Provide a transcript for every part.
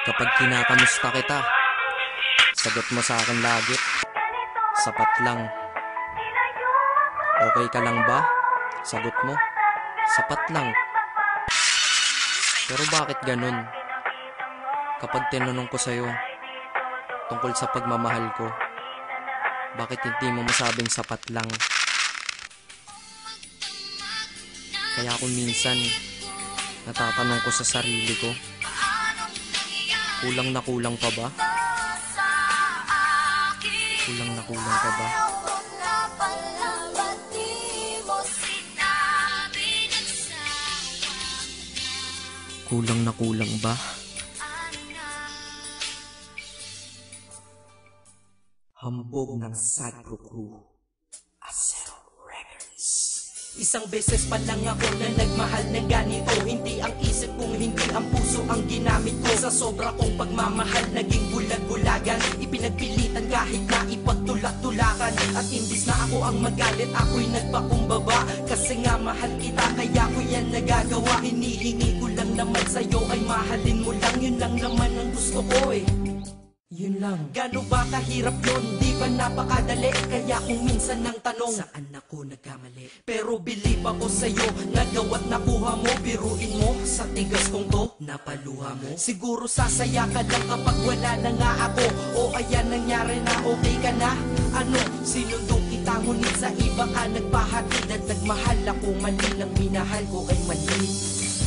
Kapag kinakamusta kita, sagot mo sa akin lagi, sapat lang. Okay ka lang ba? Sagot mo, sapat lang. Pero bakit ganun? Kapag tinanong ko sa'yo tungkol sa pagmamahal ko, bakit hindi mo masabing sapat lang? Kaya kung minsan natatanong ko sa sarili ko, kulang na kulang pa ba? Kulang na kulang pa ba? Kulang na kulang ba? Hambog ng Sadko Crew, Acero Records. Isang beses pa lang ako na nagmahal ng ganito. Hindi ang isip kung hindi ang puso ang ginamit ko. Sa sobra kong pagmamahal, naging bulag-bulagan. Ipinagpilitan kahit na ipagtulak-tulakan. At imbis na ako ang magalit, ako'y nagpakumbaba. Kasi nga mahal kita, kaya ko yan nagagawa. Hinihingi ko lang naman sa'yo ay mahalin mo lang. Yun lang naman ang gusto ko eh. Yun lang. Gano ba kahirap yun? Di ba napakadali? Kaya kung minsan nang tanong, saan ako nagkamali? Pero believe ako sa'yo, nagawa't nakuha mo. Biruin mo, sa tigas kong to, napaluha mo. Siguro sasaya ka lang kapag wala na nga ako. O ayan nangyari na, okay ka na? Ano, sinundong kita ngunit sa iba ka nagpahatid. At nagmahal ako, mali lang minahal ko ay mali.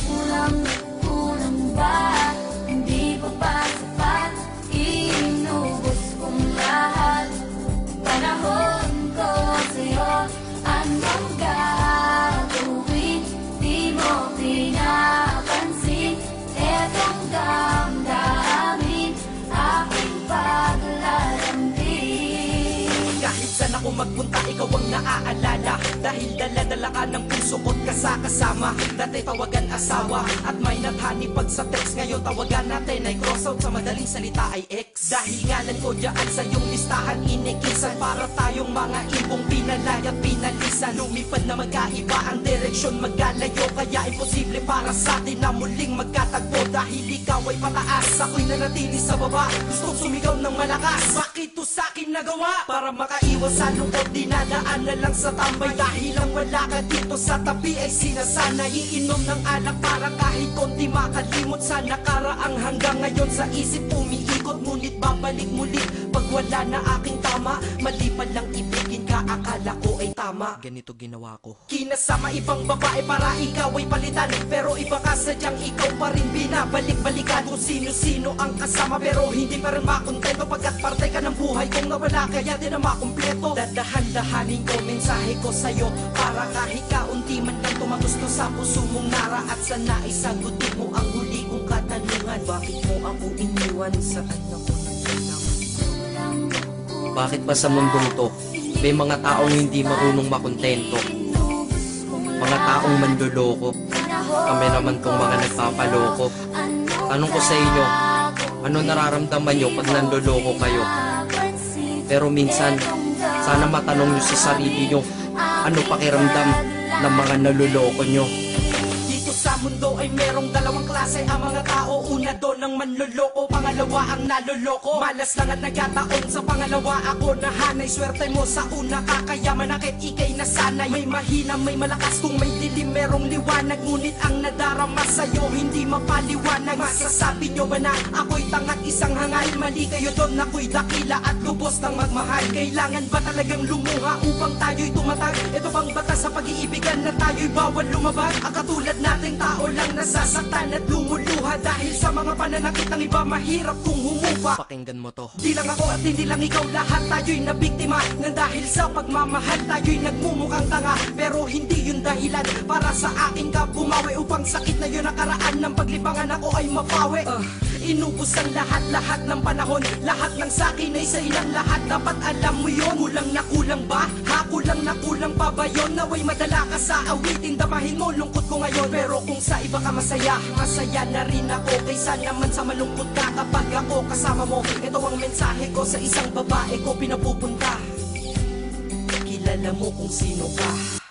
Kulang, kulang ba? Hindi pa ba sapat? Inubos kong lahat. Panahon ko sa'yo, anong gagawin? Di mo pinapansin. Etong damdamin, aking paglalambing. Kahit saan ako magpunta, ikaw ang naaalala. Dahil dala-dala ka ng puso ko't kasama. Dati tawagan asawa at may nathani pag sa text. Ngayon tawagan natin ay cross out, sa madaling salita ay ex. Dahil ngalan ko dyan sa iyong listahan inikisan. Para tayong mga ibong pinalay at pinalisan. Lumipad na magkaiba ang direksyon, magkalayo. Kaya imposible para sa atin na muling magkatagpo. Dahil ikaw ay pataas, ako'y nanatili sa baba. Gustong sumigaw ng malakas, bakit to sa'kin nagawa? Para makaiwas sa lungkot, dinadaan na lang sa tambay. Dahil ang wala ka dito sa tabi ay sinasanay. Iinom ng alak para kahit konti makalimot sa nakaraang. Hanggang ngayon sa isip umiikot, ngunit babalik muli pag wala na aking tama. Mali pa lang ibigin ka, akala ko ay tama. Ganito ginawa ko. Kinasama ibang babae para ikaw ay palitan. Pero iba ka sadyang ikaw pa rin binabalik-balikan. Kung sino-sino ang kasama pero hindi pa rin makontento. Pagkat parte ka ng buhay kong nawala, kaya din na makumpleto. Dadahan-dahanin ko mensahe ko sa'yo, para kahit kaunti man lang tumagusto sa puso mong nara. At sana isagutin mo ang huli kong katanungan, bakit mo ako iniwan, saan ako nagsinang? Bakit ba sa mundong to may mga taong hindi marunong makontento? Mga taong manloloko. Kami naman tong mga nagpapaloko. Tanong ko sa inyo, ano nararamdaman nyo pag nanloloko kayo? Pero minsan, sana matanong nyo sa sarili nyo, ano pakiramdam ng mga naluloko nyo? Dito sa mundo ay merong dalawang klase ang mga tao. Una doon ang manloloko, pangalawa ang naloloko. Malas lang at nagkataon sa pangalawa ako nahanay. Swerte mo sa una kakayaman, akit ikay nasanay. May mahina, may malakas, kung may dilim merong liwanag. Ngunit ang nadarama sa'yo hindi mapaliwanag. Masasabi nyo ba na ako'y tangat isang hangal? Mali kayo doon, ako'y dakila at lubos ng magmahal. Kailangan ba talagang lumuha upang tayo'y tumatag? Ito bang batas sa pag-iibigan na tayo'y bawal lumabag? Ang katulad nating tao lang nasasaktan at lumuluha. Dahil sa mga pananakit ng iba, mahirap kung humupa. Pakinggan mo to. Di lang ako at hindi lang ikaw, lahat tayo'y nabiktima. Nang dahil sa pagmamahal tayo'y nagmumukhang tanga. Pero hindi yun dahilan para sa akin ka bumawi. Upang sakit na yun nakaraan ng paglibangan ako ay mapawi. Inubos ang lahat-lahat ng panahon. Lahat ng sakin ay sa ilang lahat. Dapat alam mo yun. Kulang na kulang ba? Ha? Kulang na kulang pa ba yun? Naway madala ka sa awitin. Damahin mo lungkot ko ngayon. Pero kung sa iba ka masaya, masaya na rin ako. Kaysa naman sa malungkot ka kapag ako kasama mo. Ito ang mensahe ko sa isang babae ko pinapupunta. Kilala mo kung sino ka.